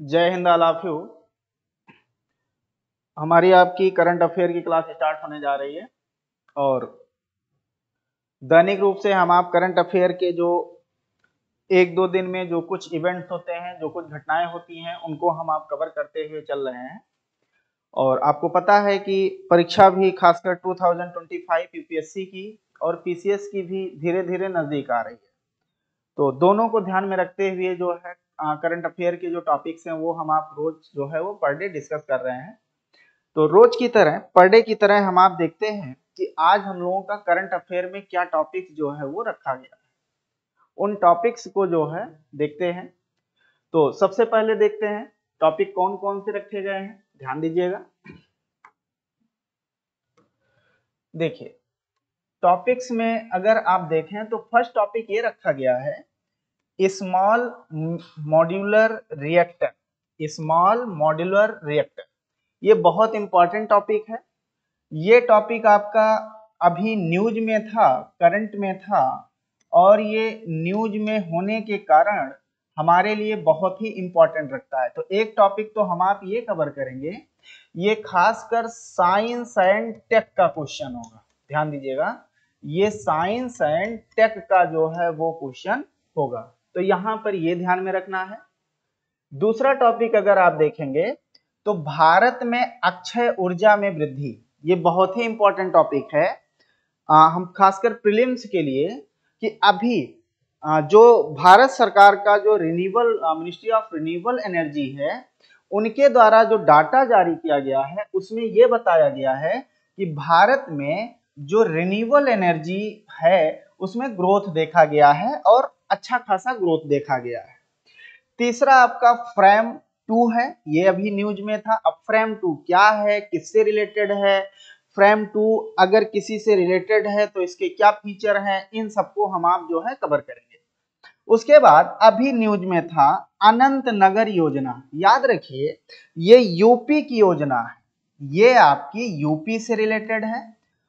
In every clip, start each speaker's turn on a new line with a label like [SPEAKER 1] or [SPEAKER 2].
[SPEAKER 1] जय Hind all of you. हमारी आपकी करंट अफेयर की क्लास स्टार्ट होने जा रही है और दैनिक रूप से हम आप करंट अफेयर के जो एक दो दिन में जो कुछ इवेंट्स होते हैं, जो कुछ घटनाएं होती हैं, उनको हम आप कवर करते हुए चल रहे हैं। और आपको पता है कि परीक्षा भी खासकर 2025 यूपीएससी की और पीसीएस की भी धीरे धीरे नजदीक आ रही है। तो दोनों को ध्यान में रखते हुए जो है करंट अफेयर के जो टॉपिक्स हैं वो हम आप रोज जो है वो पर डे डिस्कस कर रहे हैं। तो रोज की तरह पर डे की तरह हम आप देखते हैं कि आज हम लोगों का करंट अफेयर में क्या टॉपिक जो है वो रखा गया है, उन टॉपिक्स को जो है देखते हैं। तो सबसे पहले देखते हैं टॉपिक कौन कौन से रखे गए हैं, ध्यान दीजिएगा। देखिए टॉपिक्स में अगर आप देखें तो फर्स्ट टॉपिक ये रखा गया है small modular reactor. Small modular reactor ये बहुत इंपॉर्टेंट टॉपिक है। ये टॉपिक आपका अभी न्यूज में था, करंट में था, और ये न्यूज में होने के कारण हमारे लिए बहुत ही इंपॉर्टेंट रखता है। तो एक टॉपिक तो हम आप ये कवर करेंगे, ये खासकर साइंस एंड टेक का क्वेश्चन होगा। ध्यान दीजिएगा, ये साइंस एंड टेक का जो है वो क्वेश्चन होगा, तो यहां पर ये ध्यान में रखना है। दूसरा टॉपिक अगर आप देखेंगे तो भारत में अक्षय ऊर्जा में वृद्धि, ये बहुत ही इंपॉर्टेंट टॉपिक है हम खासकर प्रीलिम्स के लिए, कि अभी जो भारत सरकार का जो renewable ministry of renewable energy है, उनके द्वारा जो डाटा जारी किया गया है उसमें यह बताया गया है कि भारत में जो रिन्यूएबल एनर्जी है उसमें ग्रोथ देखा गया है और अच्छा खासा ग्रोथ देखा गया है। तीसरा आपका फ्रेम 2 है, ये अभी न्यूज में था। अब फ्रेम 2 क्या है, किससे रिलेटेड है, फ्रेम 2 अगर किसी से रिलेटेड है तो इसके क्या फीचर हैं, इन सबको हम आप जो है कवर करेंगे। उसके बाद अभी न्यूज में था अनंत नगर योजना, याद रखिए ये यूपी की योजना है, ये आपकी यूपी से रिलेटेड है।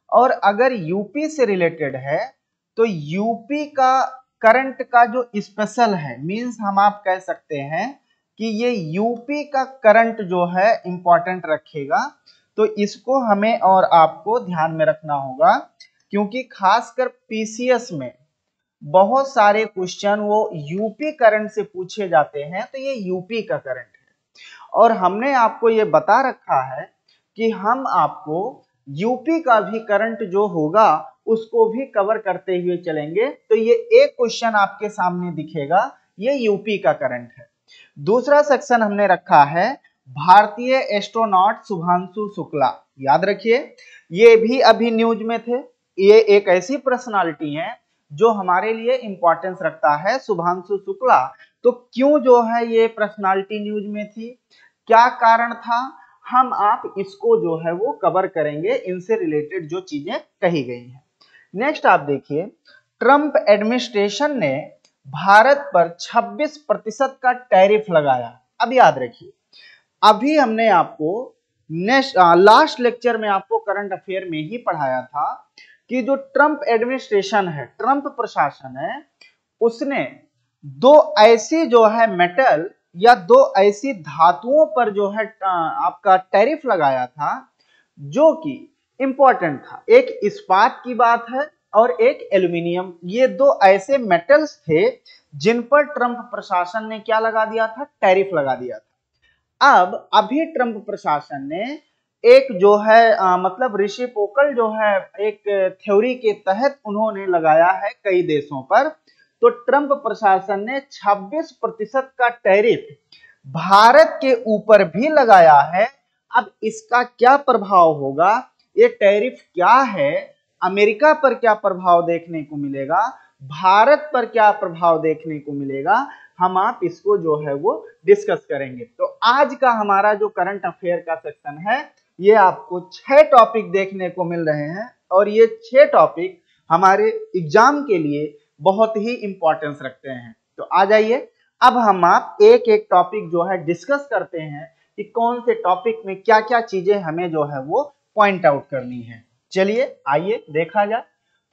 [SPEAKER 1] और अगर यूपी से रिलेटेड है तो यूपी का करंट का जो स्पेशल है, मींस हम आप कह सकते हैं कि ये यूपी का करंट जो है इंपॉर्टेंट रखेगा। तो इसको हमें और आपको ध्यान में रखना होगा, क्योंकि खासकर पीसीएस में बहुत सारे क्वेश्चन वो यूपी करंट से पूछे जाते हैं, तो ये यूपी का करंट है। और हमने आपको ये बता रखा है कि हम आपको यूपी का भी करंट जो होगा उसको भी कवर करते हुए चलेंगे। तो ये एक क्वेश्चन आपके सामने दिखेगा, ये यूपी का करंट है। दूसरा सेक्शन हमने रखा है भारतीय एस्ट्रोनॉट शुभांशु शुक्ला, याद रखिए ये भी अभी न्यूज में थे। ये एक ऐसी पर्सनालिटी है जो हमारे लिए इंपॉर्टेंस रखता है, शुभांशु शुक्ला। तो क्यों जो है ये पर्सनालिटी न्यूज में थी, क्या कारण था, हम आप इसको जो है वो कवर करेंगे, इनसे रिलेटेड जो चीजें कही गई हैं। नेक्स्ट आप देखिए, ट्रंप एडमिनिस्ट्रेशन ने भारत पर 26% का टैरिफ लगाया। अब याद रखिए, अभी हमने आपको लास्ट लेक्चर में आपको करंट अफेयर में ही पढ़ाया था कि जो ट्रंप एडमिनिस्ट्रेशन है, ट्रंप प्रशासन है, उसने दो ऐसी जो है मेटल या दो ऐसी धातुओं पर जो है आपका टैरिफ लगाया था जो कि इंपॉर्टेंट था। एक इस्पात की बात है और एक एल्यूमिनियम, ये दो ऐसे मेटल्स थे जिन पर ट्रंप प्रशासन ने क्या लगा दिया था, टैरिफ लगा दिया था। अब अभी ट्रंप प्रशासन ने एक जो है मतलब रेसिप्रोकल जो है एक थ्योरी के तहत उन्होंने लगाया है कई देशों पर। तो ट्रंप प्रशासन ने 26% का टैरिफ भारत के ऊपर भी लगाया है। अब इसका क्या प्रभाव होगा, ये टैरिफ क्या है, अमेरिका पर क्या प्रभाव देखने को मिलेगा, भारत पर क्या प्रभाव देखने को मिलेगा, हम आप इसको जो है वो डिस्कस करेंगे। तो आज का हमारा जो करंट अफेयर का सेक्शन है, ये आपको 6 टॉपिक देखने को मिल रहे हैं और ये 6 टॉपिक हमारे एग्जाम के लिए बहुत ही इंपॉर्टेंस रखते हैं। तो आ जाइए, अब हम आप एक एक टॉपिक जो है डिस्कस करते हैं कि कौन से टॉपिक में क्या क्या चीजें हमें जो है वो पॉइंट आउट करनी है। चलिए आइए देखा जाए।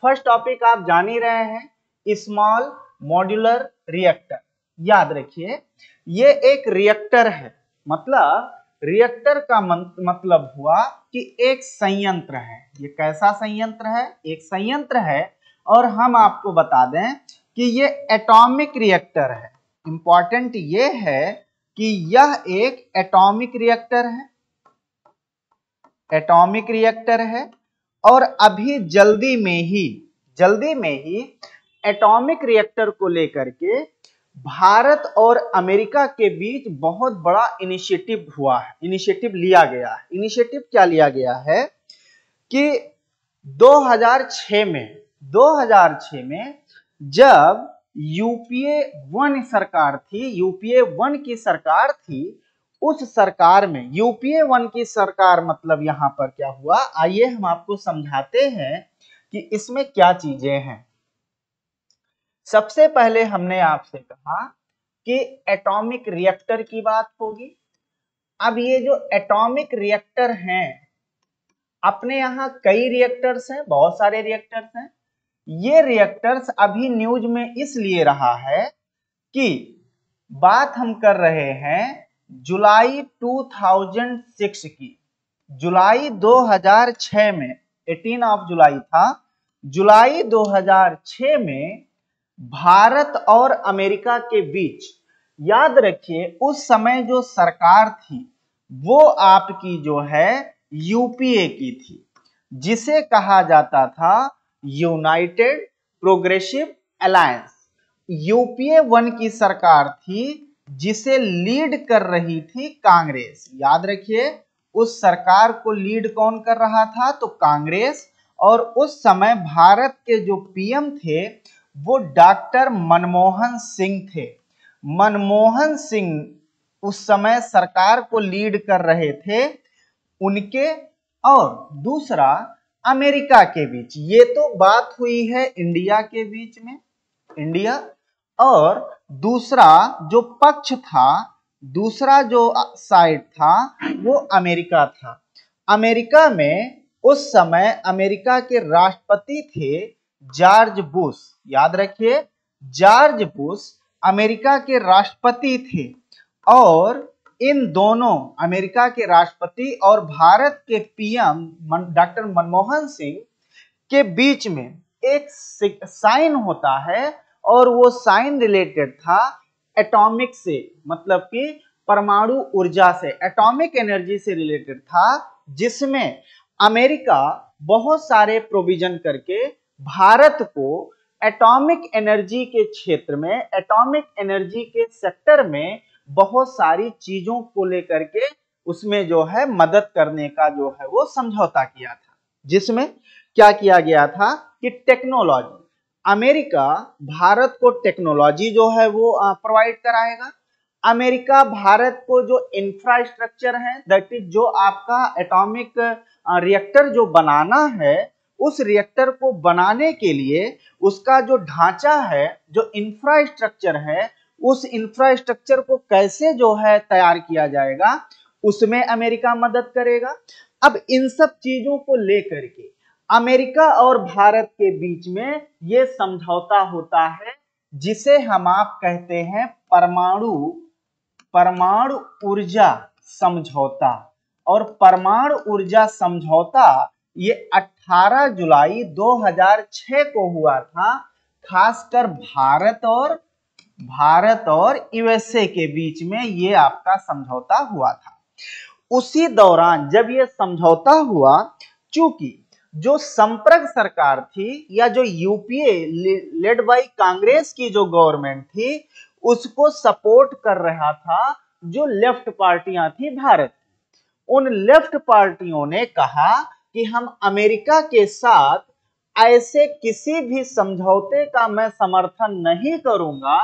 [SPEAKER 1] फर्स्ट टॉपिक आप जान ही रहे हैं, स्मॉल मॉड्यूलर रिएक्टर। याद रखिए ये एक रिएक्टर है, मतलब रिएक्टर का मतलब हुआ कि एक संयंत्र है। ये कैसा संयंत्र है? एक संयंत्र है। और हम आपको बता दें कि ये एटॉमिक रिएक्टर है। इंपॉर्टेंट ये है कि यह एक एटॉमिक रिएक्टर है, एटॉमिक रिएक्टर है। और अभी जल्दी में ही एटॉमिक रिएक्टर को लेकर के भारत और अमेरिका के बीच बहुत बड़ा इनिशिएटिव हुआ है, इनिशिएटिव लिया गया है। इनिशिएटिव क्या लिया गया है कि 2006 में जब यूपीए 1 सरकार थी, यूपीए 1 की सरकार थी, उस सरकार में यूपीए 1 की सरकार मतलब यहां पर क्या हुआ, आइए हम आपको समझाते हैं कि इसमें क्या चीजें हैं। सबसे पहले हमने आपसे कहा कि एटॉमिक रिएक्टर की बात होगी। अब ये जो एटॉमिक रिएक्टर हैं, अपने यहाँ कई रिएक्टर्स हैं, बहुत सारे रिएक्टर्स हैं। ये रिएक्टर्स अभी न्यूज में इसलिए रहा है कि बात हम कर रहे हैं जुलाई 2006 की। जुलाई 2006 में 18 जुलाई था। जुलाई 2006 में भारत और अमेरिका के बीच, याद रखिए उस समय जो सरकार थी वो आपकी जो है यूपीए की थी, जिसे कहा जाता था यूनाइटेड प्रोग्रेसिव अलायंस। यूपीए 1 की सरकार थी जिसे लीड कर रही थी कांग्रेस। याद रखिए उस सरकार को लीड कौन कर रहा था? तो कांग्रेस। और उस समय भारत के जो पीएम थे वो डॉक्टर मनमोहन सिंह थे। मनमोहन सिंह उस समय सरकार को लीड कर रहे थे, उनके और दूसरा अमेरिका के बीच। ये तो बात हुई है इंडिया के बीच में, इंडिया, और दूसरा जो पक्ष था, दूसरा जो साइड था वो अमेरिका था। अमेरिका में उस समय अमेरिका के राष्ट्रपति थे जॉर्ज बुश। याद रखिए जॉर्ज बुश अमेरिका के राष्ट्रपति थे। और इन दोनों अमेरिका के राष्ट्रपति और भारत के पीएम डॉक्टर मनमोहन सिंह के बीच में एक साइन होता है, और वो साइन रिलेटेड था एटॉमिक से, मतलब कि परमाणु ऊर्जा से, एटॉमिक एनर्जी से रिलेटेड था, जिसमें अमेरिका बहुत सारे प्रोविजन करके भारत को एटॉमिक एनर्जी के क्षेत्र में, एटॉमिक एनर्जी के सेक्टर में बहुत सारी चीजों को लेकर के उसमें जो है मदद करने का जो है वो समझौता किया था। जिसमें क्या किया गया था कि टेक्नोलॉजी, अमेरिका भारत को टेक्नोलॉजी जो है वो प्रोवाइड कराएगा। अमेरिका भारत को जो इंफ्रास्ट्रक्चर है, दैट इज जो आपका एटॉमिक रिएक्टर जो बनाना है, उस रिएक्टर को बनाने के लिए उसका जो ढांचा है, जो इंफ्रास्ट्रक्चर है, उस इंफ्रास्ट्रक्चर को कैसे जो है तैयार किया जाएगा, उसमें अमेरिका मदद करेगा। अब इन सब चीजों को लेकर के अमेरिका और भारत के बीच में ये समझौता होता है, जिसे हम आप कहते हैं परमाणु ऊर्जा समझौता। और परमाणु ऊर्जा समझौता ये 18 जुलाई 2006 को हुआ था, खासकर भारत और यूएसए के बीच में ये आपका समझौता हुआ था। उसी दौरान जब ये समझौता हुआ, चूंकि जो संप्रग सरकार थी या जो यूपीए लेड बाय कांग्रेस की जो गवर्नमेंट थी, उसको सपोर्ट कर रहा था जो लेफ्ट पार्टियां थी भारत। उन लेफ्ट पार्टियों ने कहा कि हम अमेरिका के साथ ऐसे किसी भी समझौते का मैं समर्थन नहीं करूंगा,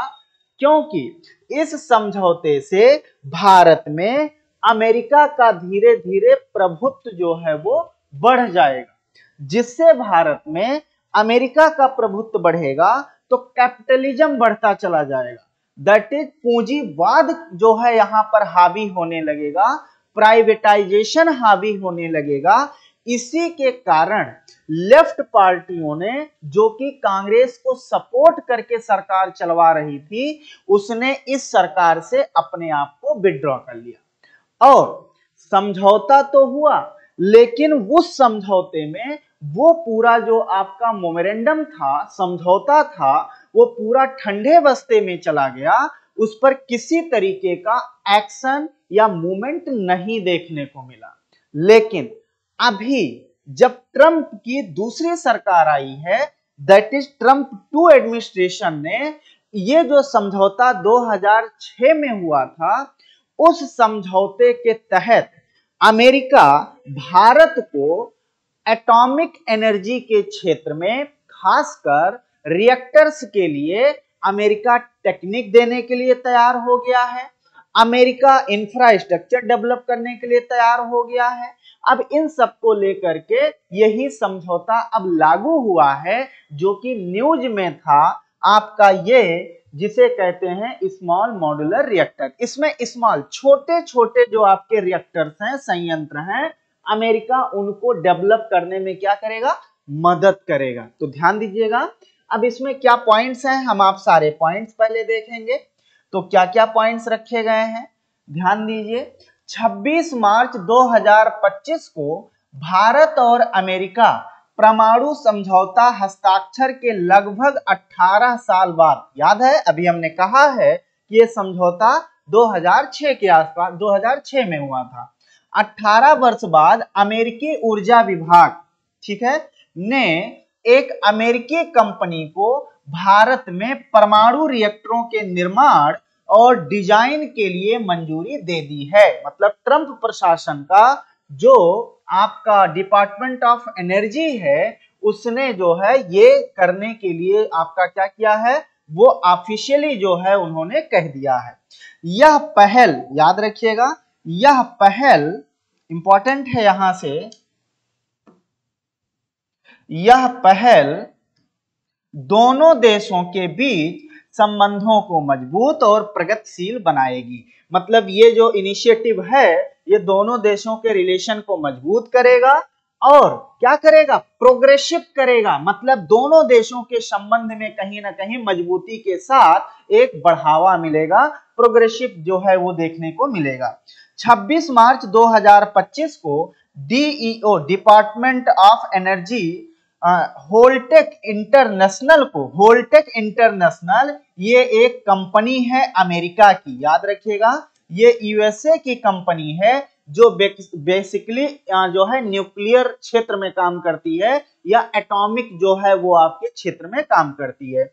[SPEAKER 1] क्योंकि इस समझौते से भारत में अमेरिका का धीरे धीरे प्रभुत्व जो है वो बढ़ जाएगा। जिससे भारत में अमेरिका का प्रभुत्व बढ़ेगा तो कैपिटलिज्म बढ़ता चला जाएगा, दैट इज पूंजीवाद जो है यहां पर हावी होने लगेगा, प्राइवेटाइजेशन हावी होने लगेगा। इसी के कारण लेफ्ट पार्टियों ने, जो कि कांग्रेस को सपोर्ट करके सरकार चलवा रही थी, उसने इस सरकार से अपने आप को विड्रॉ कर लिया। और समझौता तो हुआ, लेकिन उस समझौते में वो पूरा जो आपका मेमोरेंडम था, समझौता था, वो पूरा ठंडे बस्ते में चला गया। उस पर किसी तरीके का एक्शन या मूवमेंट नहीं देखने को मिला। लेकिन अभी जब ट्रंप की दूसरी सरकार आई है, दैट इज ट्रंप 2 एडमिनिस्ट्रेशन ने ये जो समझौता 2006 में हुआ था, उस समझौते के तहत अमेरिका भारत को एटॉमिक एनर्जी के क्षेत्र में, खासकर रिएक्टर्स के लिए अमेरिका टेक्निक देने के लिए तैयार हो गया है। अमेरिका इंफ्रास्ट्रक्चर डेवलप करने के लिए तैयार हो गया है। अब इन सबको लेकर के यही समझौता अब लागू हुआ है, जो कि न्यूज में था आपका ये जिसे कहते हैं स्मॉल मॉड्यूलर रिएक्टर। इसमें स्मॉल छोटे छोटे जो आपके रिएक्टर्स हैं, संयंत्र हैं, अमेरिका उनको डेवलप करने में क्या करेगा, मदद करेगा। तो ध्यान दीजिएगा। अब इसमें क्या पॉइंट्स हैं, हम आप सारे पॉइंट्स पहले देखेंगे। तो क्या क्या पॉइंट्स रखे गए हैं, ध्यान दीजिए। 26 मार्च 2025 को भारत और अमेरिका परमाणु समझौता हस्ताक्षर के लगभग 18 साल बाद, याद है अभी हमने कहा है कि यह समझौता 2006 के आसपास 2006 में हुआ था। 18 वर्ष बाद अमेरिकी ऊर्जा विभाग, ठीक है, ने एक अमेरिकी कंपनी को भारत में परमाणु रिएक्टरों के निर्माण और डिजाइन के लिए मंजूरी दे दी है। मतलब ट्रंप प्रशासन का जो आपका डिपार्टमेंट ऑफ एनर्जी है, उसने जो है ये करने के लिए आपका क्या किया है, वो ऑफिशियली जो है उन्होंने कह दिया है। यह पहल याद रखिएगा, यह पहल इंपॉर्टेंट है, यहां से यह पहल दोनों देशों के बीच संबंधों को मजबूत और प्रगतिशील बनाएगी। मतलब ये जो इनिशिएटिव है, ये दोनों देशों के रिलेशन को मजबूत करेगा और क्या करेगा, प्रोग्रेसिव करेगा। मतलब दोनों देशों के संबंध में कहीं ना कहीं मजबूती के साथ एक बढ़ावा मिलेगा, प्रोग्रेसिव जो है वो देखने को मिलेगा। 26 मार्च 2025 को DEO, department of energy, Holtec international को, होल्टेक इंटरनेशनल ये एक कंपनी है अमेरिका की, याद रखिएगा, ये यूएसए की कंपनी है जो बेसिकली जो है न्यूक्लियर क्षेत्र में काम करती है या एटॉमिक जो है वो आपके क्षेत्र में काम करती है,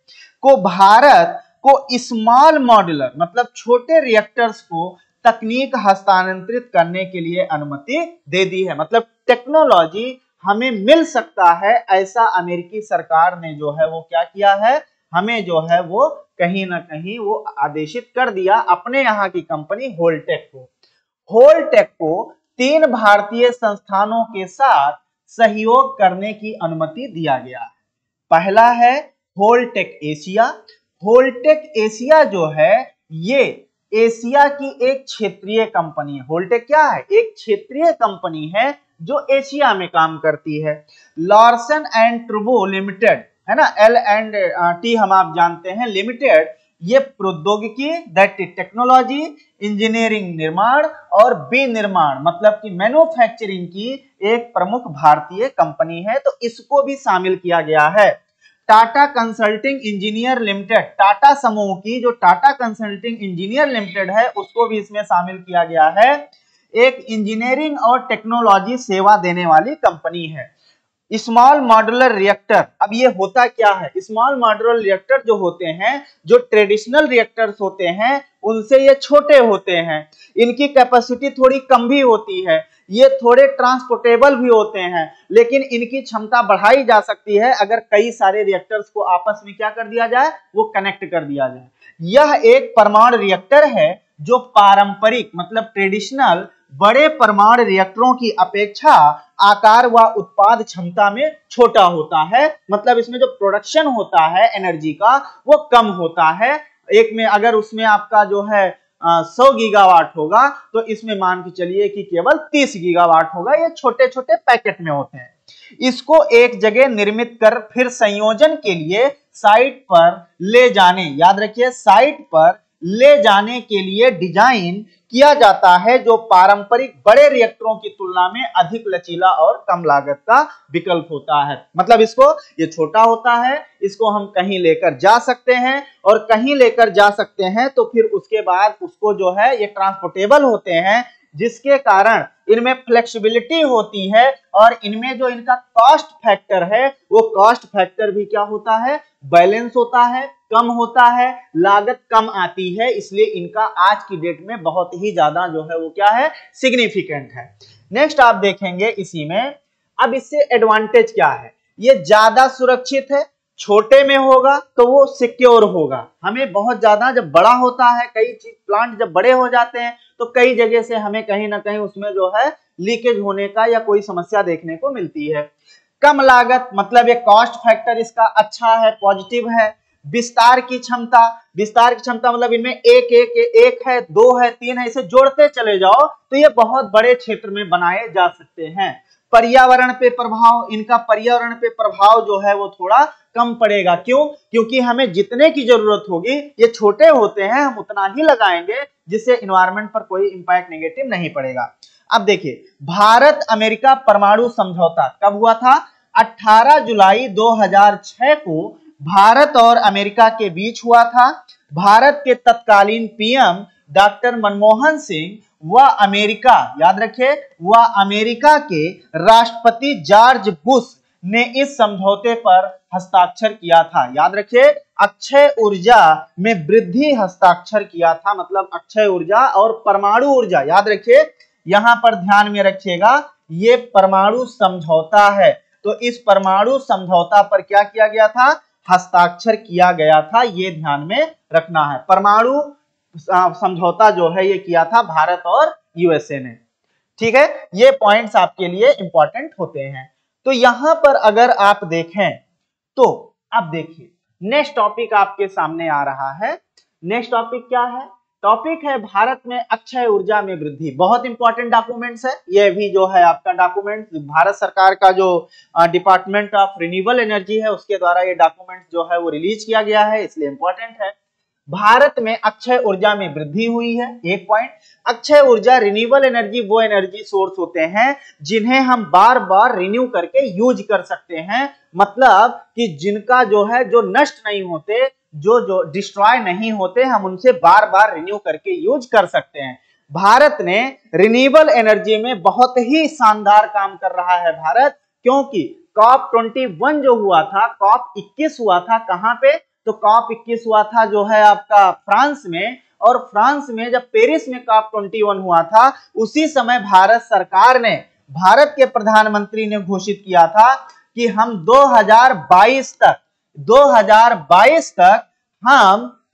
[SPEAKER 1] को भारत को स्मॉल मॉड्यूलर मतलब छोटे रिएक्टर्स को तकनीक हस्तांतरित करने के लिए अनुमति दे दी है। मतलब टेक्नोलॉजी हमें मिल सकता है, ऐसा अमेरिकी सरकार ने जो है वो क्या किया है, हमें जो है वो कहीं ना कहीं वो आदेशित कर दिया अपने यहाँ की कंपनी होल्टेक को। होल्टेक को 3 भारतीय संस्थानों के साथ सहयोग करने की अनुमति दिया गया है। पहला है होल्टेक एशिया। होल्टेक एशिया जो है ये एशिया की एक क्षेत्रीय कंपनी है। होल्टेक क्या है, एक क्षेत्रीय कंपनी है जो एशिया में काम करती है। लॉर्सन एंड टर्बो लिमिटेड है ना, L&T हम आप जानते हैं लिमिटेड, ये प्रौद्योगिकी दैट टेक्नोलॉजी, इंजीनियरिंग निर्माण और विनिर्माण मतलब कि मैन्युफैक्चरिंग की एक प्रमुख भारतीय कंपनी है, तो इसको भी शामिल किया गया है। Tata consulting engineer limited, Tata समूह की जो टाटा कंसल्टिंग इंजीनियर लिमिटेड है उसको भी इसमें शामिल किया गया है। एक इंजीनियरिंग और टेक्नोलॉजी सेवा देने वाली कंपनी है। स्मॉल मॉड्यूलर रिएक्टर, अब ये होता क्या है, स्मॉल मॉड्यूलर रिएक्टर जो होते हैं, जो ट्रेडिशनल रिएक्टर्स होते हैं उनसे ये छोटे होते हैं, इनकी कैपेसिटी थोड़ी कम भी होती है, ये थोड़े ट्रांसपोर्टेबल भी होते हैं, लेकिन इनकी क्षमता बढ़ाई जा सकती है अगर कई सारे रिएक्टर्स को आपस में क्या कर दिया जाए, वो कनेक्ट कर दिया जाए। यह एक परमाणु रिएक्टर है जो पारंपरिक मतलब ट्रेडिशनल बड़े परमाणु रिएक्टरों की अपेक्षा आकार व उत्पाद क्षमता में छोटा होता है। मतलब इसमें जो प्रोडक्शन होता है एनर्जी का वो कम होता है। एक में अगर उसमें आपका जो है 100 गीगावाट होगा तो इसमें मान के चलिए कि केवल 30 गीगावाट होगा। ये छोटे छोटे पैकेट में होते हैं। इसको एक जगह निर्मित कर फिर संयोजन के लिए साइट पर ले जाने, याद रखिए साइट पर ले जाने के लिए डिजाइन किया जाता है, जो पारंपरिक बड़े रिएक्टरों की तुलना में अधिक लचीला और कम लागत का विकल्प होता है। मतलब इसको, ये छोटा होता है, इसको हम कहीं लेकर जा सकते हैं और कहीं लेकर जा सकते हैं तो फिर उसके बाद उसको जो है ये ट्रांसपोर्टेबल होते हैं, जिसके कारण इनमें फ्लेक्सिबिलिटी होती है और इनमें जो इनका कॉस्ट फैक्टर है वो कॉस्ट फैक्टर भी क्या होता है, बैलेंस होता है, कम होता है, लागत कम आती है। इसलिए इनका आज की डेट में बहुत ही ज्यादा जो है वो क्या है, सिग्निफिकेंट है। नेक्स्ट आप देखेंगे इसी में, अब इससे एडवांटेज क्या है, ये ज्यादा सुरक्षित है, छोटे में होगा तो वो सिक्योर होगा। हमें बहुत ज्यादा जब बड़ा होता है, कई चीज प्लांट जब बड़े हो जाते हैं तो कई जगह से हमें कहीं ना कहीं उसमें जो है लीकेज होने का या कोई समस्या देखने को मिलती है। कम लागत, मतलब ये कॉस्ट फैक्टर इसका अच्छा है, पॉजिटिव है। विस्तार की क्षमता, विस्तार की क्षमता मतलब इनमें एक है, 2 है, 3 है, इसे जोड़ते चले जाओ तो ये बहुत बड़े क्षेत्र में बनाए जा सकते हैं। पर्यावरण पे प्रभाव, इनका पर्यावरण पे प्रभाव जो है वो थोड़ा कम पड़ेगा। क्यों? क्योंकि हमें जितने की जरूरत होगी, ये छोटे होते हैं, हम उतना ही लगाएंगे जिससे एनवायरनमेंट पर कोई इंपैक्ट नेगेटिव नहीं पड़ेगा। अब देखिए, भारत अमेरिका परमाणु समझौता कब हुआ था? 18 जुलाई 2006 को भारत और अमेरिका के बीच हुआ था। भारत के तत्कालीन पीएम डॉक्टर मनमोहन सिंह व अमेरिका, याद रखिए, व अमेरिका के राष्ट्रपति जॉर्ज बुश ने इस समझौते पर हस्ताक्षर किया था। याद रखिए, अक्षय ऊर्जा में वृद्धि हस्ताक्षर किया था, मतलब अक्षय ऊर्जा और परमाणु ऊर्जा, याद रखिए, यहां पर ध्यान में रखिएगा, ये परमाणु समझौता है। तो इस परमाणु समझौता पर क्या किया गया था? हस्ताक्षर किया गया था, ये ध्यान में रखना है। परमाणु समझौता जो है ये किया था भारत और यूएसए ने। ठीक है, ये पॉइंट्स आपके लिए इंपॉर्टेंट होते हैं। तो यहां पर अगर आप देखें तो अब देखिए, नेक्स्ट टॉपिक आपके सामने आ रहा है। नेक्स्ट टॉपिक क्या है? टॉपिक है भारत में अक्षय ऊर्जा में वृद्धि। बहुत इंपॉर्टेंट डॉक्यूमेंट्स है ये भी, जो है आपका डॉक्यूमेंट भारत सरकार का जो डिपार्टमेंट ऑफ रिन्यूएबल एनर्जी है उसके द्वारा ये डॉक्यूमेंट जो है वो रिलीज किया गया है, इसलिए इंपॉर्टेंट है। भारत में अक्षय ऊर्जा में वृद्धि हुई है, एक पॉइंट। अक्षय ऊर्जा, रिन्यूएबल एनर्जी वो एनर्जी सोर्स होते हैं जिन्हें हम बार बार रिन्यू करके यूज कर सकते हैं, मतलब कि जिनका जो है जो नष्ट नहीं होते, जो डिस्ट्रॉय नहीं होते, हम उनसे बार बार रिन्यू करके यूज कर सकते हैं। भारत ने रिन्यूएबल एनर्जी में बहुत ही शानदार काम कर रहा है भारत, क्योंकि COP21 जो हुआ था, COP21 हुआ था, कहां पे? तो COP21 हुआ था जो है आपका फ्रांस में, और फ्रांस में जब पेरिस में COP21 हुआ था, उसी समय भारत सरकार ने, भारत के प्रधानमंत्री ने घोषित किया था कि हम 2022 तक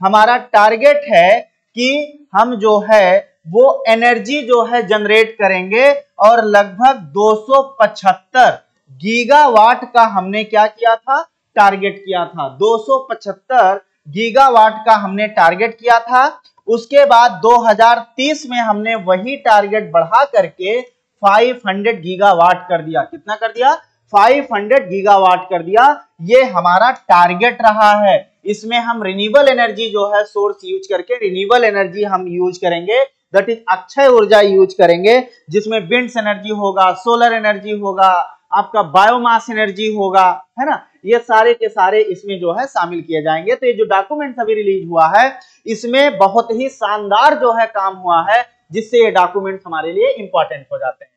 [SPEAKER 1] हमारा टारगेट है कि हम जो है वो एनर्जी जो है जनरेट करेंगे, और लगभग 275 गीगावाट का हमने क्या किया था? टारगेट किया था। 275 गीगावाट का हमने टारगेट किया था। उसके बाद 2030 में हमने वही टारगेट बढ़ा करके 500 गीगावाट कर दिया। कितना कर दिया? 500 गीगावाट कर दिया। ये हमारा टारगेट रहा है। इसमें हम रिन्यूएबल एनर्जी जो है सोर्स यूज करके, रिन्यूएबल एनर्जी हम यूज करेंगे, दैट इज अक्षय ऊर्जा यूज करेंगे, जिसमें विंड्स एनर्जी होगा, सोलर एनर्जी होगा, आपका बायोमास एनर्जी होगा, है ना, ये सारे के सारे इसमें जो है शामिल किए जाएंगे। तो ये जो डॉक्यूमेंट अभी रिलीज हुआ है, इसमें बहुत ही शानदार जो है काम हुआ है, जिससे ये डॉक्यूमेंट हमारे लिए इंपॉर्टेंट हो जाते हैं।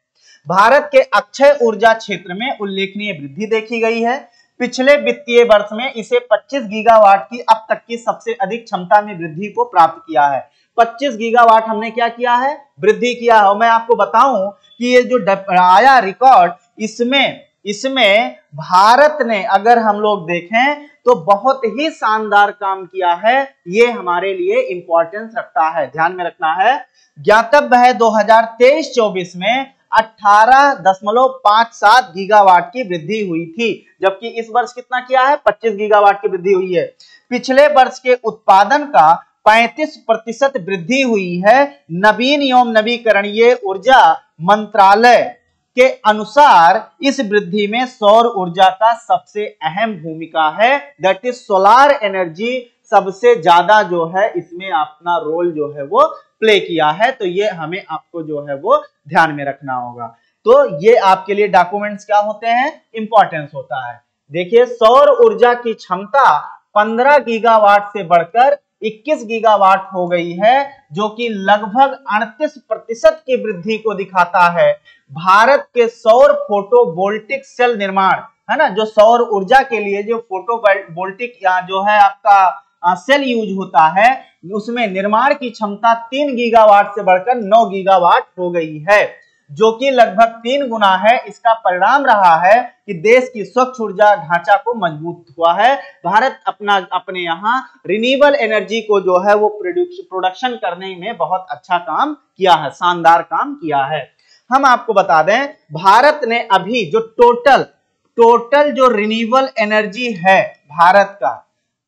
[SPEAKER 1] भारत के अक्षय ऊर्जा क्षेत्र में उल्लेखनीय वृद्धि देखी गई है। पिछले वित्तीय वर्ष में इसे 25 गीगावाट की अब तक की सबसे अधिक क्षमता में वृद्धि को प्राप्त किया है। 25 गीगावाट हमने क्या किया है? वृद्धि किया है। और मैं आपको बताऊं कि ये जो आया रिकॉर्ड, इसमें भारत ने, अगर हम लोग देखें तो बहुत ही शानदार काम किया है। ये हमारे लिए इंपॉर्टेंस रखता है, ध्यान में रखना है। ज्ञातव्य है 2023-24 में 18.57 गीगावाट की वृद्धि हुई थी, जबकि इस वर्ष कितना किया है? 25 गीगावाट की वृद्धि हुई है। पिछले वर्ष के उत्पादन का 35% वृद्धि हुई है। नवीन एवं नवीकरणीय ऊर्जा मंत्रालय के अनुसार इस वृद्धि में सौर ऊर्जा का सबसे अहम भूमिका है। दैट इज सोलार एनर्जी सबसे ज्यादा जो है इसमें अपना रोल जो है वो प्ले किया है। तो ये हमें आपको जो है वो ध्यान में रखना होगा। तो ये आपके लिए डॉक्यूमेंट्स क्या होते हैं, इंपॉर्टेंस होता है। देखिए सौर ऊर्जा की क्षमता 15 गीगावाट से बढ़कर 21 गीगावाट हो गई है, जो कि लगभग 38% की वृद्धि को दिखाता है। भारत के सौर फोटोवोल्टिक सेल निर्माण है ना, जो सौर ऊर्जा के लिए जो फोटोवोल्टिक या जो है आपका सेल यूज होता है, उसमें निर्माण की क्षमता 3 गीगावाट से बढ़कर 9 गीगावाट हो गई है, जो कि लगभग 3 गुना है। इसका परिणाम रहा है कि देश की स्वच्छ ऊर्जा ढांचा को मजबूत हुआ है। भारत अपने यहाँ रिन्यूएबल एनर्जी को जो है वो प्रोडक्शन करने में बहुत अच्छा काम किया है, शानदार काम किया है। हम आपको बता दें भारत ने अभी जो टोटल जो रिन्यूएबल एनर्जी है, भारत का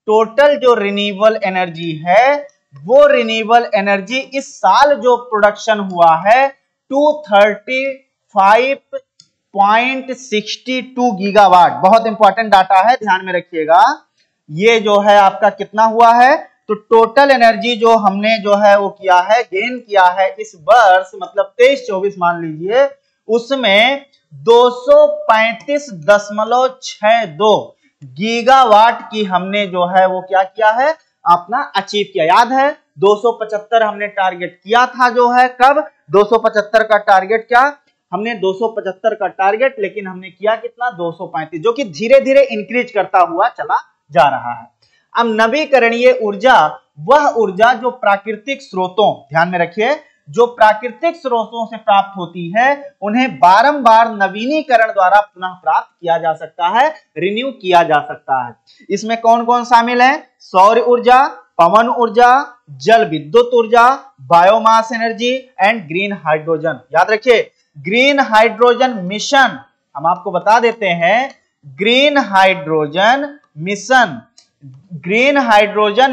[SPEAKER 1] टोटल जो रिन्यूएबल एनर्जी है, वो रिन्यूएबल एनर्जी इस साल जो प्रोडक्शन हुआ है 235.62 गीगावाट। बहुत इंपॉर्टेंट डाटा है, ध्यान में रखिएगा। ये जो है आपका कितना हुआ है, तो टोटल एनर्जी जो हमने जो है वो किया है, गेन किया है इस वर्ष, मतलब 23-24 मान लीजिए, उसमें 235.62 गीगावाट की हमने जो है वो क्या किया है, अपना अचीव किया। याद है 275 हमने टारगेट किया था, जो है कब 275 का टारगेट, क्या हमने 275 का टारगेट, लेकिन हमने किया कितना 235, जो कि धीरे धीरे इंक्रीज करता हुआ चला जा रहा है। अब नवीकरणीय ऊर्जा वह ऊर्जा जो प्राकृतिक स्रोतों, ध्यान में रखिए, जो प्राकृतिक स्रोतों से प्राप्त होती है, उन्हें बारंबार नवीनीकरण द्वारा पुनः प्राप्त किया जा सकता है, रिन्यू किया जा सकता है। इसमें कौन कौन शामिल है, सौर ऊर्जा, पवन ऊर्जा, जल विद्युत ऊर्जा, biomass energy and green hydrogen. याद रखिए ग्रीन हाइड्रोजन मिशन, हम आपको बता देते हैं ग्रीन हाइड्रोजन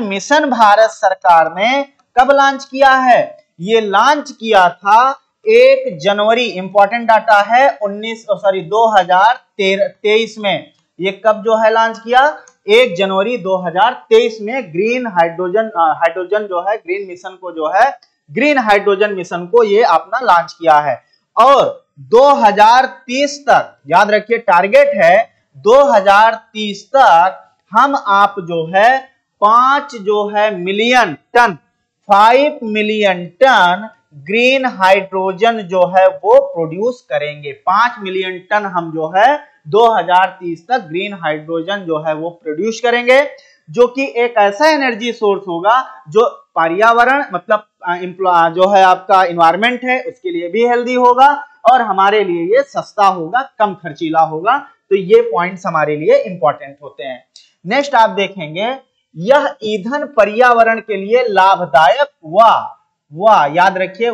[SPEAKER 1] मिशन भारत सरकार ने कब लॉन्च किया है, ये लॉन्च किया था 1 जनवरी, इंपॉर्टेंट डाटा है 2023 में। ये कब जो है लॉन्च किया, 1 जनवरी 2023 में ग्रीन हाइड्रोजन जो है ग्रीन मिशन को जो है ग्रीन हाइड्रोजन मिशन को ये अपना लॉन्च किया है। और 2030 तक, याद रखिए टारगेट है 2030 तक हम आप जो है 5 मिलियन टन ग्रीन हाइड्रोजन जो है वो प्रोड्यूस करेंगे। 5 मिलियन टन हम जो है 2030 तक ग्रीन हाइड्रोजन जो है वो प्रोड्यूस करेंगे, जो कि एक ऐसा एनर्जी सोर्स होगा जो पर्यावरण मतलब जो है आपका इन्वायरमेंट है उसके लिए भी हेल्दी होगा और हमारे लिए ये सस्ता होगा, कम खर्चीला होगा। तो ये पॉइंट्स हमारे लिए इंपॉर्टेंट होते हैं। नेक्स्ट आप देखेंगे, यह ईंधन पर्यावरण के लिए लाभदायक व याद रखिए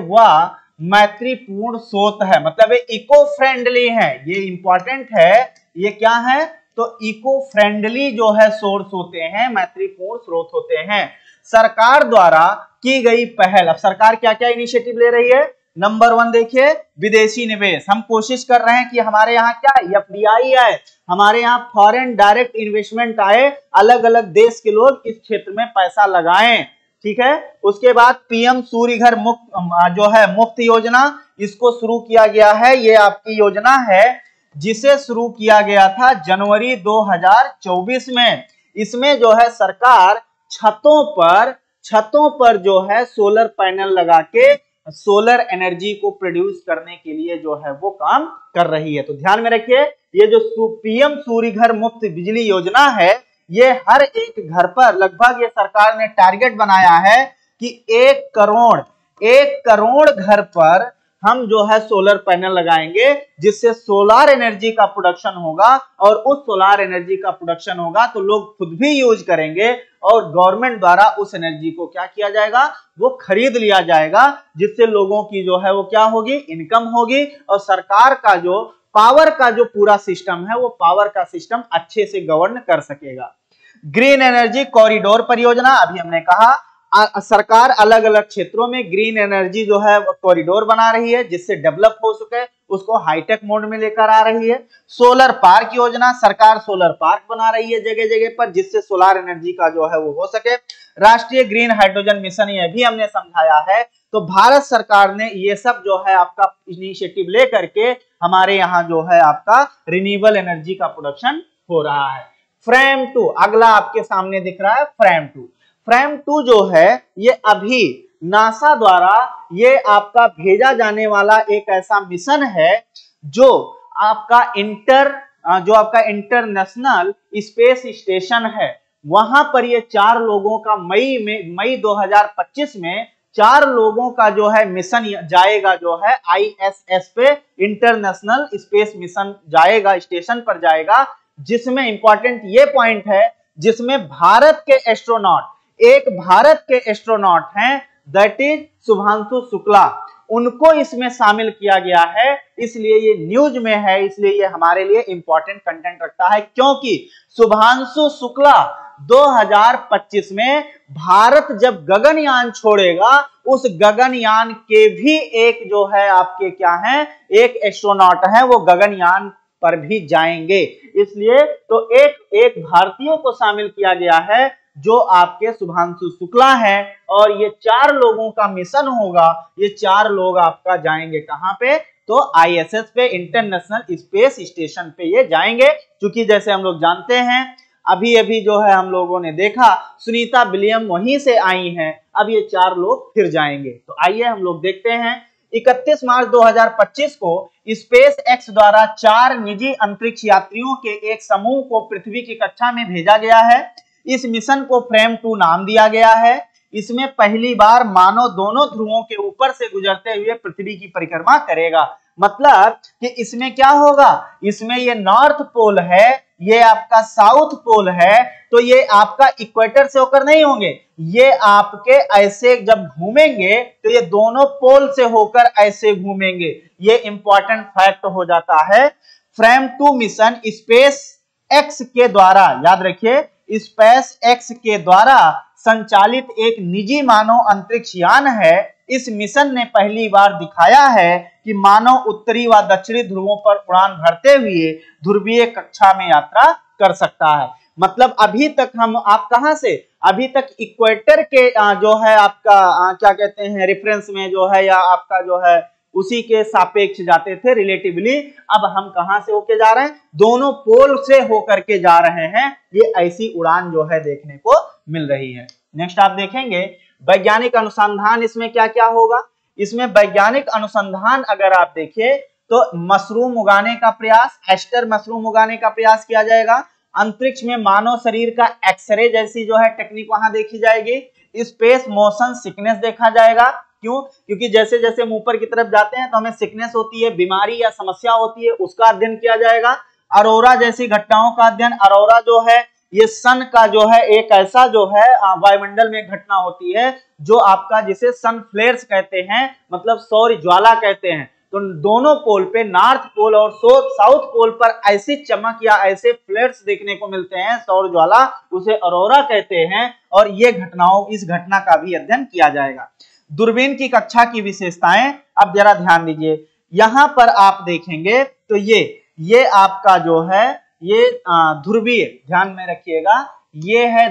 [SPEAKER 1] मैत्रीपूर्ण स्रोत है, मतलब ये इको फ्रेंडली है। ये इंपॉर्टेंट है, ये क्या है, तो इको फ्रेंडली जो है सोर्स होते हैं, मैत्रीपूर्ण स्रोत होते हैं। सरकार द्वारा की गई पहल, अब सरकार क्या क्या इनिशिएटिव ले रही है, नंबर 1 देखिए विदेशी निवेश। हम कोशिश कर रहे हैं कि हमारे यहाँ क्या एफडीआई आए, हमारे यहाँ फॉरेन डायरेक्ट इन्वेस्टमेंट आए, अलग अलग देश के लोग इस क्षेत्र में पैसा लगाएं, ठीक है। उसके बाद पीएम सूर्य घर मुफ्त योजना, इसको शुरू किया गया है। ये आपकी योजना है जिसे शुरू किया गया था जनवरी 2024 में। इसमें जो है सरकार छतों पर जो है सोलर पैनल लगा के सोलर एनर्जी को प्रोड्यूस करने के लिए जो है वो काम कर रही है। तो ध्यान में रखिए, ये जो पीएम सूर्य घर मुफ्त बिजली योजना है, ये हर एक घर पर लगभग ये सरकार ने टारगेट बनाया है कि 1 करोड़ घर पर हम जो है सोलर पैनल लगाएंगे, जिससे सोलर एनर्जी का प्रोडक्शन होगा। और उस सोलर एनर्जी का प्रोडक्शन होगा तो लोग खुद भी यूज करेंगे और गवर्नमेंट द्वारा उस एनर्जी को क्या किया जाएगा, वो खरीद लिया जाएगा, जिससे लोगों की जो है वो क्या होगी, इनकम होगी। और सरकार का जो पावर का जो पूरा सिस्टम है, वो पावर का सिस्टम अच्छे से गवर्न कर सकेगा। ग्रीन एनर्जी कॉरिडोर परियोजना, अभी हमने कहा सरकार अलग अलग क्षेत्रों में ग्रीन एनर्जी जो है कॉरिडोर बना रही है जिससे डेवलप हो सके, उसको हाईटेक मोड में लेकर आ रही है। सोलर पार्क योजना, सरकार सोलर पार्क बना रही है जगह जगह पर जिससे सोलर एनर्जी का जो है वो हो सके। राष्ट्रीय ग्रीन हाइड्रोजन मिशन, ये भी हमने समझाया है। तो भारत सरकार ने ये सब जो है आपका इनिशिएटिव लेकर के हमारे यहाँ जो है आपका रिन्यूएबल एनर्जी का प्रोडक्शन हो रहा है। फ्रेम 2 अगला आपके सामने दिख रहा है। फ्रेम 2 जो है ये अभी नासा द्वारा ये आपका भेजा जाने वाला एक ऐसा मिशन है जो आपका इंटरनेशनल स्पेस स्टेशन है, वहां पर ये 4 लोगों का मई 2025 में 4 लोगों का जो है मिशन जाएगा, जो है ISS पे इंटरनेशनल स्पेस मिशन जाएगा, स्टेशन पर जाएगा, जिसमें इंपॉर्टेंट ये पॉइंट है जिसमें भारत के एस्ट्रोनॉट हैं, दैट इज शुभांशु शुक्ला, उनको इसमें शामिल किया गया है। इसलिए ये न्यूज में है, इसलिए ये हमारे लिए इंपॉर्टेंट कंटेंट रखता है, क्योंकि शुभांशु शुक्ला 2025 में भारत जब गगनयान छोड़ेगा, उस गगनयान के भी एक जो है आपके क्या है, एक एस्ट्रोनॉट है, वो गगनयान पर भी जाएंगे। इसलिए तो एक भारतीयों को शामिल किया गया है जो आपके शुभांशु शुक्ला हैं, और ये 4 लोगों का मिशन होगा। ये 4 लोग आपका जाएंगे कहां पे, तो ISS पे, इंटरनेशनल स्पेस स्टेशन पे ये जाएंगे। क्योंकि जैसे हम लोग जानते हैं अभी जो है हम लोगों ने देखा सुनीता विलियम वहीं से आई हैं, अब ये 4 लोग फिर जाएंगे। तो आइए हम लोग देखते हैं। 31 मार्च 2025 को स्पेस एक्स द्वारा 4 निजी अंतरिक्ष यात्रियों के एक समूह को पृथ्वी की कक्षा में भेजा गया है। इस मिशन को फ्रेम 2 नाम दिया गया है। इसमें पहली बार मानव दोनों ध्रुवों के ऊपर से गुजरते हुए पृथ्वी की परिक्रमा करेगा। मतलब कि इसमें क्या होगा, इसमें ये नॉर्थ पोल है, ये आपका साउथ पोल है, तो ये आपका इक्वेटर से होकर नहीं होंगे, ये आपके ऐसे जब घूमेंगे तो ये दोनों पोल से होकर ऐसे घूमेंगे। ये इंपॉर्टेंट फैक्ट हो जाता है। फ्रेम 2 मिशन स्पेस एक्स के द्वारा, याद रखिए, स्पेस एक्स के द्वारा संचालित एक निजी मानव अंतरिक्ष यान है। इस मिशन ने पहली बार दिखाया है कि मानव उत्तरी व दक्षिणी ध्रुवों पर उड़ान भरते हुए ध्रुवीय कक्षा में यात्रा कर सकता है। मतलब अभी तक आप कहां से, अभी तक इक्वेटर के जो है आपका क्या कहते हैं रेफरेंस में जो है, या आपका जो है उसी के सापेक्ष जाते थे रिलेटिवली। अब हम कहां से होके जा रहे हैं, दोनों पोल से होकर के जा रहे हैं। ये ऐसी उड़ान जो है देखने को मिल रही है। नेक्स्ट आप देखेंगे वैज्ञानिक अनुसंधान, इसमें क्या क्या होगा। इसमें वैज्ञानिक अनुसंधान अगर आप देखें तो मशरूम उगाने का प्रयास, एस्टर मशरूम उगाने का प्रयास किया जाएगा। अंतरिक्ष में मानव शरीर का एक्सरे जैसी जो है टेक्निक वहां देखी जाएगी। स्पेस मोशन सिकनेस देखा जाएगा। क्यों? क्योंकि जैसे जैसे हम ऊपर की तरफ जाते हैं तो हमें सिकनेस होती है, बीमारी या समस्या होती है, उसका अध्ययन किया जाएगा। अरोरा जैसी घटनाओं का अध्ययन, अरोरा जो है ये सन का जो है एक ऐसा जो है वायुमंडल में घटना होती है जो आपका जिसे सन फ्लेयर्स कहते हैं, मतलब सौर ज्वाला कहते हैं। तो दोनों पोल पे, नॉर्थ पोल और साउथ पोल पर ऐसी चमक या ऐसे फ्लेयर्स देखने को मिलते हैं, सौर ज्वाला, उसे अरोरा कहते हैं। और ये इस घटना का भी अध्ययन किया जाएगा। दूरबीन की कक्षा की विशेषताएं, अब जरा ध्यान दीजिए, यहां पर आप देखेंगे तो ये आपका जो है ये ध्रुवीय, ध्यान में रखिएगा, ये है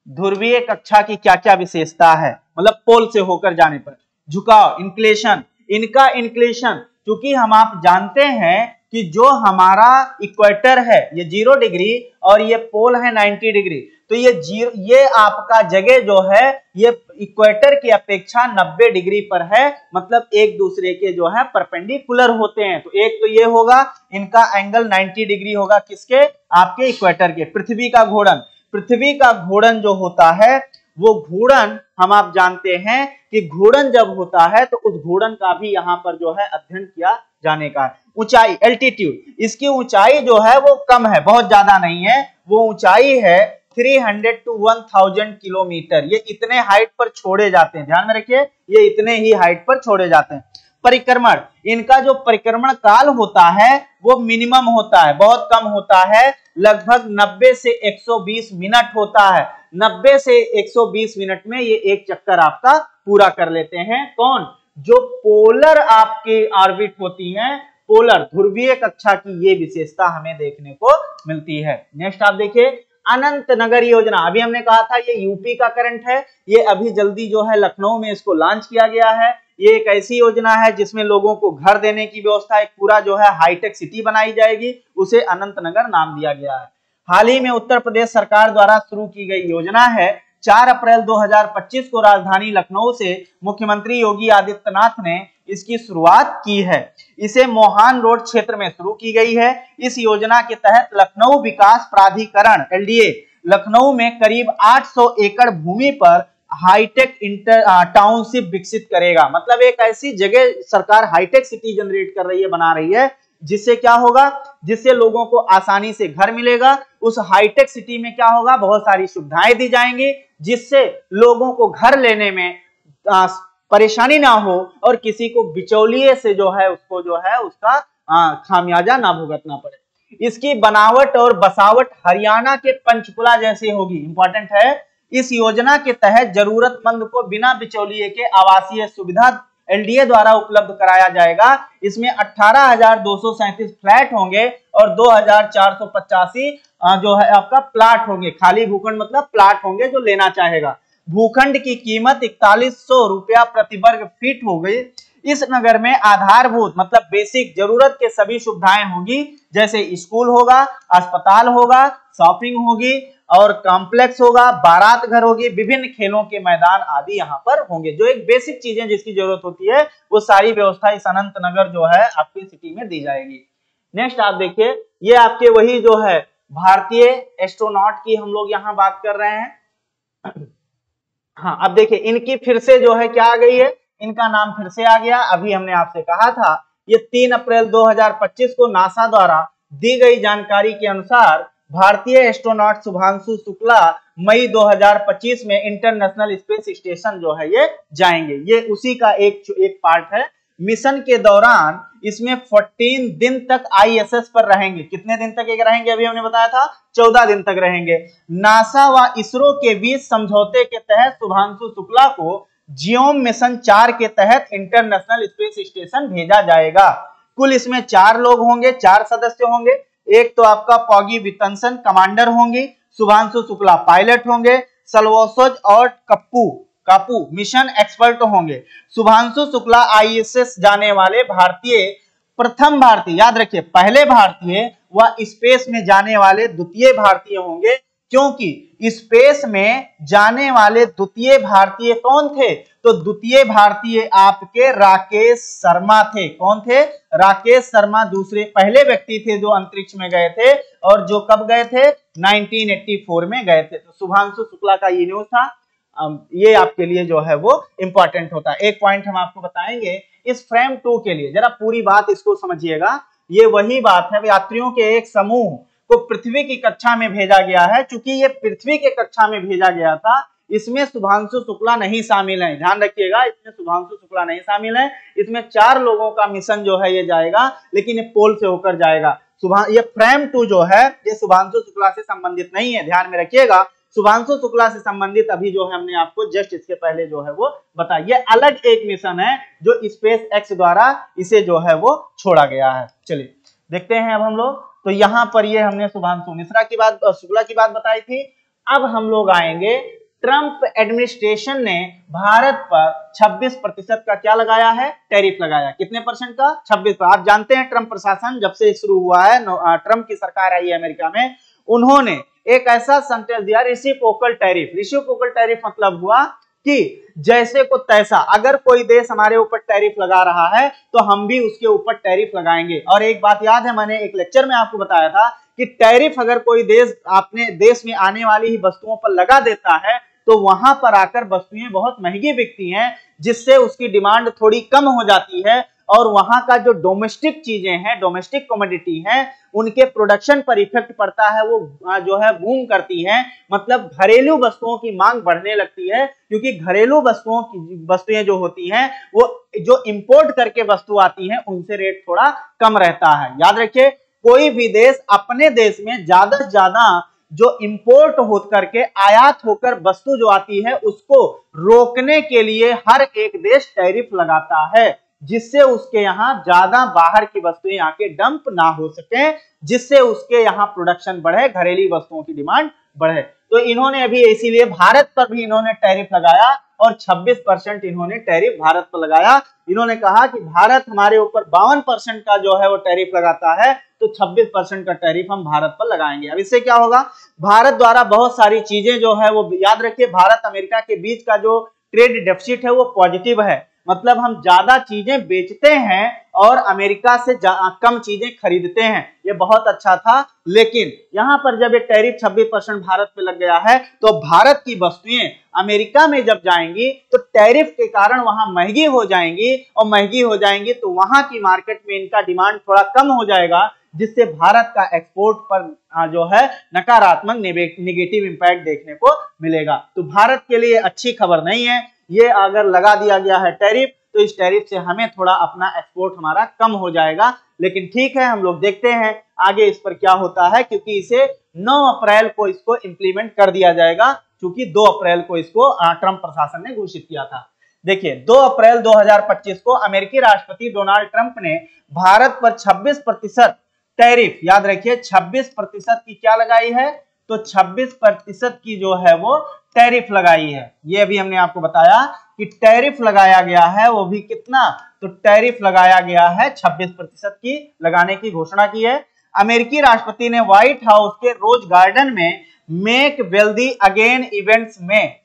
[SPEAKER 1] ध्रुवीय कक्षा की क्या क्या विशेषता है। मतलब पोल से होकर जाने पर झुकाव, इंक्लेशन, इनका इंक्लेशन, क्योंकि हम आप जानते हैं कि जो हमारा इक्वेटर है ये 0 डिग्री और ये पोल है 90 डिग्री, तो ये आपका जगह जो है ये इक्वेटर की अपेक्षा 90 डिग्री पर है। मतलब एक दूसरे के जो है परपेंडिकुलर होते हैं। तो एक तो ये होगा, इनका एंगल 90 डिग्री होगा, किसके, आपके इक्वेटर के। पृथ्वी का घूर्णन जो होता है, वो घूर्णन हम आप जानते हैं कि घूर्णन जब होता है तो उस घूर्णन का भी यहाँ पर जो है अध्ययन किया जाने का है। ऊंचाई, एल्टीट्यूड, इसकी ऊंचाई जो है वो कम है, बहुत ज्यादा नहीं है, वो ऊंचाई है 300 to 1000 किलोमीटर। ये इतने हाइट पर छोड़े जाते हैं, ध्यान में रखिए, ये इतने ही हाइट पर छोड़े जाते हैं। परिक्रमण, इनका जो परिक्रमण काल होता है वो मिनिमम होता है, बहुत कम होता है, लगभग 90 से 120 मिनट होता है। 90 से 120 मिनट में ये एक चक्कर आपका पूरा कर लेते हैं। कौन? जो पोलर आपकी ऑर्बिट होती हैं, पोलर ध्रुवीय कक्षा की ये विशेषता हमें देखने को मिलती है। नेक्स्ट आप देखिए अनंत नगर योजना, अभी हमने कहा था ये यूपी का करंट है, ये अभी जल्दी जो है लखनऊ में इसको लॉन्च किया गया है। ये एक ऐसी योजना है जिसमें लोगों को घर देने की व्यवस्था, एक पूरा जो है हाईटेक सिटी बनाई जाएगी, उसे अनंत नगर नाम दिया गया है। हाल ही में उत्तर प्रदेश सरकार द्वारा शुरू की गई योजना है। 4 अप्रैल 2025 को राजधानी लखनऊ से मुख्यमंत्री योगी आदित्यनाथ ने इसकी शुरुआत की है। इसे मोहान रोड क्षेत्र में शुरू की गई है। इस योजना के तहत लखनऊ विकास प्राधिकरण LDA लखनऊ में करीब 800 एकड़ भूमि पर हाईटेक टाउनशिप विकसित करेगा। मतलब एक ऐसी जगह सरकार हाईटेक सिटी जनरेट कर रही है, बना रही है, जिससे क्या होगा, जिससे लोगों को आसानी से घर मिलेगा। उस हाईटेक सिटी में क्या होगा, बहुत सारी सुविधाएं दी जाएंगी, जिससे लोगों को घर लेने में परेशानी ना हो और किसी को बिचौलिए से जो है उसको जो है उसका खामियाजा ना भुगतना पड़े। इसकी बनावट और बसावट हरियाणा के पंचकुला जैसे होगी। इंपॉर्टेंट है, इस योजना के तहत जरूरतमंद को बिना बिचौलिए के आवासीय सुविधा LDA द्वारा उपलब्ध कराया जाएगा। इसमें 18,237 फ्लैट होंगे और 2,485 जो है आपका प्लाट होंगे। खाली भूखंड मतलब प्लाट होंगे जो लेना चाहेगा। भूखंड की कीमत 4100 रुपया प्रति वर्ग फीट हो गई। इस नगर में आधारभूत मतलब बेसिक जरूरत के सभी सुविधाएं होगी, जैसे स्कूल होगा, अस्पताल होगा, शॉपिंग होगी और कॉम्प्लेक्स होगा, बारात घर होगी, विभिन्न खेलों के मैदान आदि यहाँ पर होंगे। जो एक बेसिक चीजें जिसकी जरूरत होती है वो सारी व्यवस्था इस अनंत नगर जो है आपकी सिटी में दी जाएगी। नेक्स्ट आप देखिए, ये आपके वही जो है भारतीय एस्ट्रोनॉट की हम लोग यहाँ बात कर रहे हैं। हाँ, अब देखिए इनकी फिर से जो है क्या आ गई है, इनका नाम फिर से आ गया। अभी हमने आपसे कहा था ये 3 अप्रैल 2025 को नासा द्वारा दी गई जानकारी के अनुसार भारतीय एस्ट्रोनॉट शुभांशु शुक्ला मई 2025 में इंटरनेशनल स्पेस स्टेशन जो है ये जाएंगे। ये उसी का एक पार्ट है। मिशन के दौरान इसमें 14 दिन तक ISS पर रहेंगे। कितने दिन तक ये रहेंगे, अभी हमने बताया था 14 दिन तक रहेंगे। नासा व इसरो के बीच समझौते के तहत शुभांशु शुक्ला को जियोम मिशन 4 के तहत इंटरनेशनल स्पेस स्टेशन भेजा जाएगा। कुल इसमें 4 लोग होंगे, 4 सदस्य होंगे। एक तो आपका पॉगी वितंसन कमांडर होंगी, शुभांशु शुक्ला पायलट होंगे, सलवोसोज और कापू मिशन एक्सपर्ट होंगे। शुभांशु शुक्ला ISS जाने वाले प्रथम भारतीय, याद रखिए पहले भारतीय व स्पेस में जाने वाले द्वितीय भारतीय होंगे। क्योंकि स्पेस में जाने वाले द्वितीय भारतीय कौन थे, तो द्वितीय भारतीय आपके राकेश शर्मा थे। कौन थे? राकेश शर्मा दूसरे पहले व्यक्ति थे जो अंतरिक्ष में गए थे, और जो कब गए थे, 1984 में गए थे। तो शुभांशु शुक्ला का ये न्यूज था। ये आपके लिए जो है वो इंपॉर्टेंट होता है। एक पॉइंट हम आपको बताएंगे इस फ्रेम 2 के लिए, जरा पूरी बात इसको समझिएगा। ये वही बात है, यात्रियों के एक समूह को पृथ्वी की कक्षा में भेजा गया है। चूंकि ये पृथ्वी के कक्षा में भेजा गया था, इसमें शुभांशु शुक्ला नहीं शामिल है। ध्यान रखिएगा, इसमें शुभांशु शुक्ला नहीं शामिल है। इसमें 4 लोगों का मिशन जो है ये जाएगा, लेकिन ये पोल से होकर जाएगा। ये फ्रेम 2 जो है ये शुभांशु शुक्ला से संबंधित नहीं है, ध्यान में रखिएगा। शुभांशु शुक्ला से संबंधित अभी जो है हमने आपको जस्ट इसके पहले जो है वो बताया। ये अलग एक मिशन है जो स्पेस एक्स द्वारा इसे जो है वो छोड़ा गया है। चलिए देखते हैं अब हम लोग। तो यहाँ पर ये हमने शुभांशु मिश्रा की बात, शुक्ला की बात बताई थी। अब हम लोग आएंगे, ट्रंप एडमिनिस्ट्रेशन ने भारत पर 26% का क्या लगाया है, टैरिफ लगाया। कितने परसेंट का? 26%। आप जानते हैं ट्रंप प्रशासन जब से शुरू हुआ है, ट्रंप की सरकार आई है अमेरिका में, उन्होंने एक ऐसा सेंटेंस दिया, रेसिप्रोकल टैरिफ। रेसिप्रोकल टैरिफ मतलब हुआ कि जैसे को तैसा, अगर कोई देश हमारे ऊपर टैरिफ लगा रहा है तो हम भी उसके ऊपर टैरिफ लगाएंगे। और एक बात याद है, मैंने एक लेक्चर में आपको बताया था कि टैरिफ अगर कोई देश अपने देश में आने वाली ही वस्तुओं पर लगा देता है तो वहां पर आकर वस्तुएं बहुत महंगी बिकती हैं, जिससे उसकी डिमांड थोड़ी कम हो जाती है और वहां का जो डोमेस्टिक चीजें हैं, डोमेस्टिक कमोडिटी हैं, उनके प्रोडक्शन पर इफेक्ट पड़ता है। वो जो है बूम करती हैं, मतलब घरेलू वस्तुओं की मांग बढ़ने लगती है, क्योंकि घरेलू वस्तुएं जो होती हैं वो जो इंपोर्ट करके वस्तु आती हैं उनसे रेट थोड़ा कम रहता है। याद रखिए, कोई भी देश अपने देश में ज्यादा से ज्यादा जो इंपोर्ट हो करके आयात होकर वस्तु जो आती है उसको रोकने के लिए हर एक देश टैरिफ लगाता है, जिससे उसके यहाँ ज्यादा बाहर की वस्तुएं आके डंप ना हो सके, जिससे उसके यहाँ प्रोडक्शन बढ़े, घरेलू वस्तुओं की डिमांड बढ़े। तो इन्होंने अभी इसीलिए भारत पर भी इन्होंने टैरिफ लगाया और 26% इन्होंने टैरिफ भारत पर लगाया। इन्होंने कहा कि भारत हमारे ऊपर 52% का जो है वो टैरिफ लगाता है, तो 26% का टैरिफ हम भारत पर लगाएंगे। अब इससे क्या होगा, भारत द्वारा बहुत सारी चीजें जो है वो, याद रखिए भारत अमेरिका के बीच का जो ट्रेड डेफिसिट है वो पॉजिटिव है, मतलब हम ज्यादा चीजें बेचते हैं और अमेरिका से कम चीजें खरीदते हैं, ये बहुत अच्छा था। लेकिन यहां पर जब ये टैरिफ 26% भारत पे लग गया है, तो भारत की वस्तुएं अमेरिका में जब जाएंगी तो टैरिफ के कारण वहां महंगी हो जाएंगी, और महंगी हो जाएंगी तो वहां की मार्केट में इनका डिमांड थोड़ा कम हो जाएगा, जिससे भारत का एक्सपोर्ट पर जो है नकारात्मक नेगेटिव इंपैक्ट देखने को मिलेगा। तो भारत के लिए अच्छी खबर नहीं है, ये अगर लगा दिया गया है टैरिफ, तो इस टैरिफ से हमें थोड़ा अपना एक्सपोर्ट हमारा कम हो जाएगा। लेकिन ठीक है, हम लोग देखते हैं आगे इस पर क्या होता है, क्योंकि इसे 9 अप्रैल को इसको इंप्लीमेंट कर दिया जाएगा, क्योंकि 2 अप्रैल को इसको ट्रंप प्रशासन ने घोषित किया था। देखिए 2 अप्रैल 2025 को अमेरिकी राष्ट्रपति डोनाल्ड ट्रंप ने भारत पर 26% टैरिफ, याद रखिए 26% की क्या लगाई है, तो 26% की जो है वो टैरिफ लगाई है। ये अभी हमने आपको बताया कि टैरिफ लगाया गया है, वो भी कितना, तो टैरिफ लगाया गया है 26% की लगाने की घोषणा की है। अमेरिकी राष्ट्रपति ने व्हाइट हाउस के रोज गार्डन में मेक वेल्दी अगेन इवेंट्स में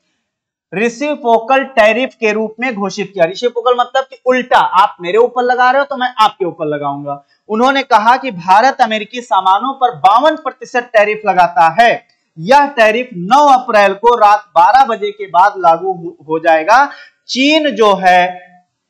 [SPEAKER 1] रिसिप्रोकल टैरिफ के रूप में घोषित किया। रिसिप्रोकल मतलब कि उल्टा, आप मेरे ऊपर लगा रहे हो तो मैं आपके ऊपर लगाऊंगा। उन्होंने कहा कि भारत अमेरिकी सामानों पर 52% टैरिफ लगाता है। यह टैरिफ 9 अप्रैल को रात 12 बजे के बाद लागू हो जाएगा। चीन जो है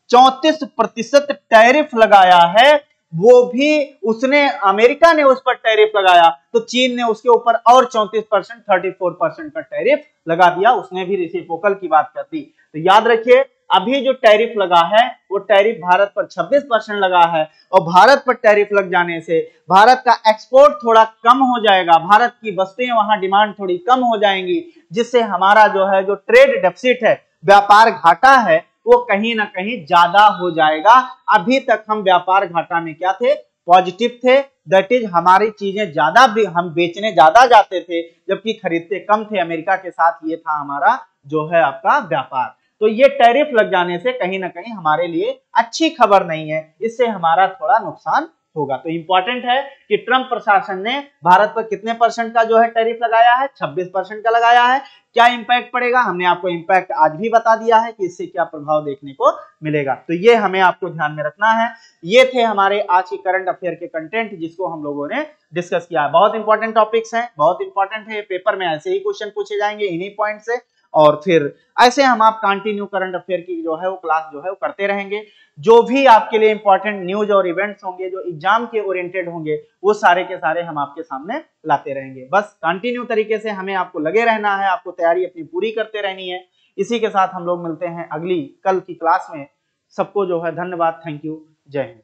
[SPEAKER 1] 34% टैरिफ लगाया है, वो भी उसने, अमेरिका ने उस पर टैरिफ लगाया, तो चीन ने उसके ऊपर और 34% 34% का टैरिफ लगा दिया, उसने भी रेसिप्रोकल की बात कर दी। तो याद रखिए अभी जो टैरिफ लगा है वो टैरिफ भारत पर 26% लगा है, और भारत पर टैरिफ लग जाने से भारत का एक्सपोर्ट थोड़ा कम हो जाएगा, भारत की वस्तुएं वहां डिमांड थोड़ी कम हो जाएंगी, जिससे हमारा जो है जो ट्रेड डेफिसिट है, व्यापार घाटा है, वो कहीं ना कहीं ज्यादा हो जाएगा। अभी तक हम व्यापार घाटा में क्या थे, पॉजिटिव थे, दैट इज हमारी चीजें ज्यादा, हम बेचने ज्यादा जाते थे जबकि खरीदते कम थे अमेरिका के साथ, ये था हमारा जो है आपका व्यापार। तो ये टैरिफ लग जाने से कहीं ना कहीं हमारे लिए अच्छी खबर नहीं है, इससे हमारा थोड़ा नुकसान होगा। तो इंपॉर्टेंट है कि ट्रंप प्रशासन ने भारत पर कितने % का जो है टैरिफ लगाया है, 26% का लगाया है। क्या इंपैक्ट पड़ेगा, हमने आपको इंपैक्ट आज भी बता दिया है कि इससे क्या प्रभाव देखने को मिलेगा, तो ये हमें आपको ध्यान में रखना है। ये थे हमारे आज की करंट अफेयर के कंटेंट, जिसको हम लोगों ने डिस्कस किया है। बहुत इंपॉर्टेंट टॉपिक्स हैं, बहुत इंपॉर्टेंट है, पेपर में ऐसे ही क्वेश्चन पूछे जाएंगे इन्हीं पॉइंट से, और फिर ऐसे हम आप कंटिन्यू करंट अफेयर की जो है वो क्लास जो है वो करते रहेंगे। जो भी आपके लिए इंपॉर्टेंट न्यूज और इवेंट्स होंगे, जो एग्जाम के ओरिएंटेड होंगे, वो सारे के सारे हम आपके सामने लाते रहेंगे। बस कंटिन्यू तरीके से हमें आपको लगे रहना है, आपको तैयारी अपनी पूरी करते रहनी है। इसी के साथ हम लोग मिलते हैं अगली कल की क्लास में। सबको जो है धन्यवाद, थैंक यू, जय हिंद।